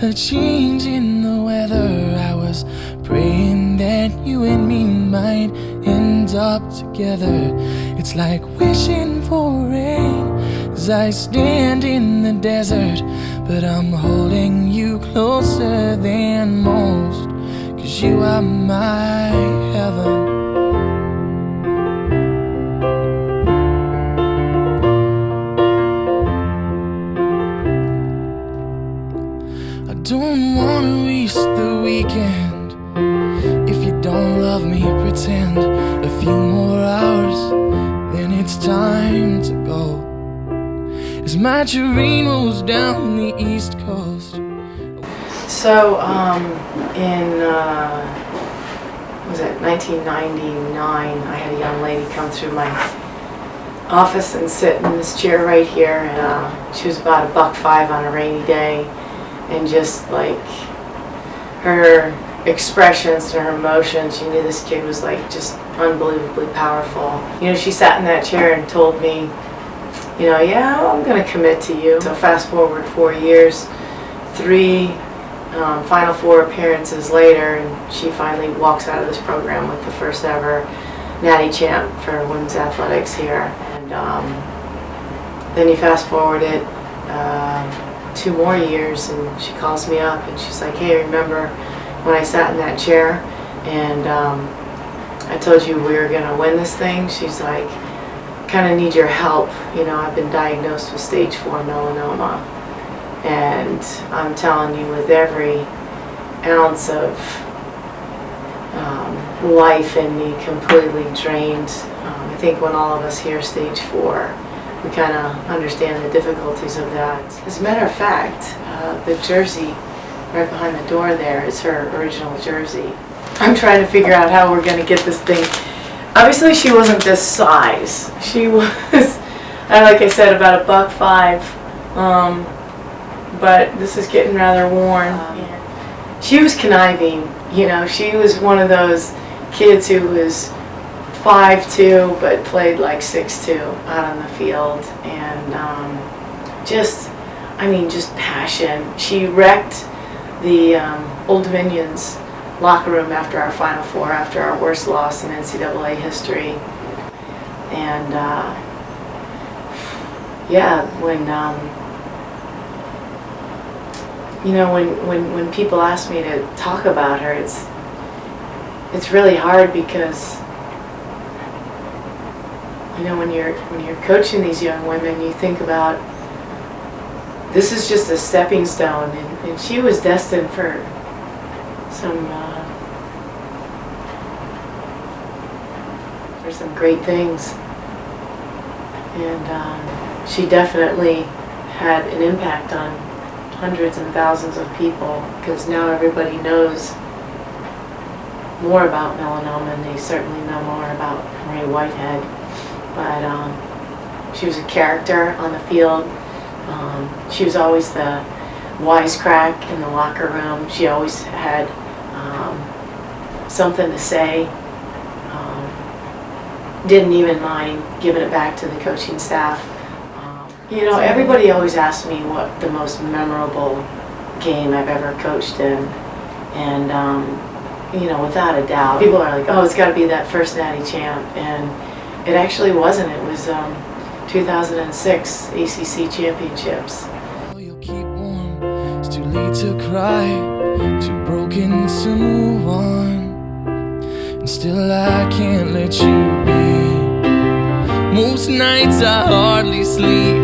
a change in the weather. I was praying that you and me might end up together. It's like wishing for rain as I stand in the desert, but I'm holding you closer than most, 'cause you are my heaven. I don't wanna waste the weekend. If you don't love me, pretend a few more hours, then it's time to go. As my train rolls down the East Coast. So, in was it 1999, I had a young lady come through my office and sit in this chair right here, and she was about $1.05 on a rainy day, and just like her expressions and her emotions, you knew this kid was like just unbelievably powerful. You know, she sat in that chair and told me, you know, yeah, I'm going to commit to you. So fast forward 4 years, 3 Final Four appearances later, and she finally walks out of this program with the first ever Natty Champ for women's athletics here. And then you fast forward it 2 more years, and she calls me up and she's like, hey, remember when I sat in that chair and I told you we were going to win this thing? She's like, kind of need your help. You know, I've been diagnosed with stage 4 melanoma, and I'm telling you, with every ounce of life in me completely drained. I think when all of us hear stage 4, we kind of understand the difficulties of that. As a matter of fact, the jersey right behind the door there is her original jersey. I'm trying to figure out how we're going to get this thing. Obviously, she wasn't this size. She was, like I said, about $1.05. But this is getting rather worn. She was conniving. You know, she was one of those kids who was 5'2", but played like 6'2" out on the field, and just passion. She wrecked the Old Dominion's locker room after our Final Four, after our worst loss in NCAA history. And yeah, when you know, when people ask me to talk about her, it's really hard, because you know, when you're coaching these young women, you think about this is just a stepping stone, and she was destined for some great things, and she definitely had an impact on hundreds and thousands of people, because now everybody knows more about melanoma, and they certainly know more about Maria Whitehead. But she was a character on the field. She was always the wisecrack in the locker room. She always had something to say. Didn't even mind giving it back to the coaching staff. You know, everybody always asks me what the most memorable game I've ever coached in, and you know, without a doubt, people are like, oh, it's got to be that first Natty Champ, and it actually wasn't. It was 2006 ACC Championships. You'll keep warm. It's too late to cry, too broken to move on, and still I can't let you be. Most nights I hardly sleep.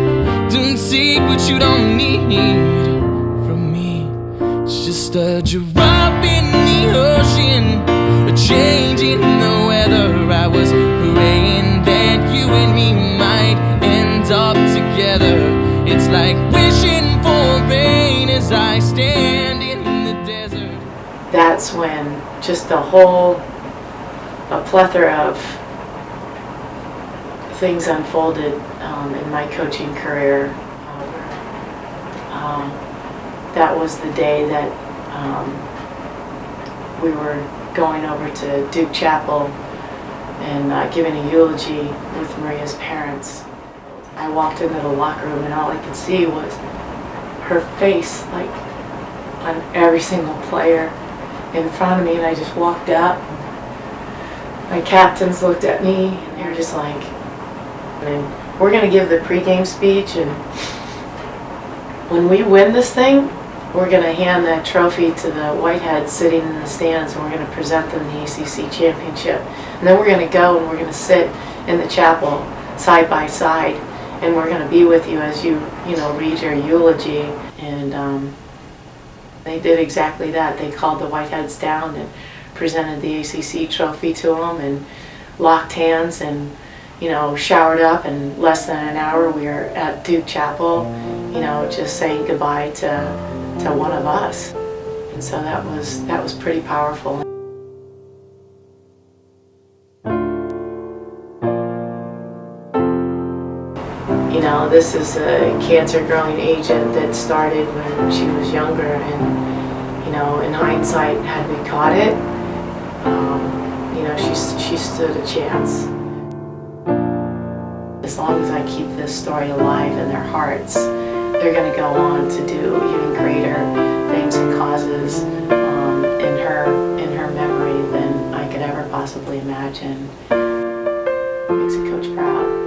Don't take what you don't need from me. It's just a drop in the ocean, a change in the weather. I was praying that you and me might end up together. It's like wishing for rain as I stand in the desert. That's when just a plethora of things unfolded in my coaching career. That was the day that we were going over to Duke Chapel and giving a eulogy with Maria's parents. I walked into the locker room and all I could see was her face, like on every single player in front of me, and I just walked up. My captains looked at me, and they were just like, and we're going to give the pregame speech, and when we win this thing, we're going to hand that trophy to the Whiteheads sitting in the stands, and we're going to present them the ACC championship. And then we're going to go and we're going to sit in the chapel side by side, and we're going to be with you as you read your eulogy. And they did exactly that. They called the Whiteheads down and presented the ACC trophy to them, and locked hands, and showered up. In less than an hour, we were at Duke Chapel, just saying goodbye to one of us. And so that was pretty powerful. This is a cancer-growing agent that started when she was younger, and in hindsight, had we caught it, she stood a chance. As long as I keep this story alive in their hearts, they're going to go on to do even greater things and causes in her memory than I could ever possibly imagine. Makes a coach proud.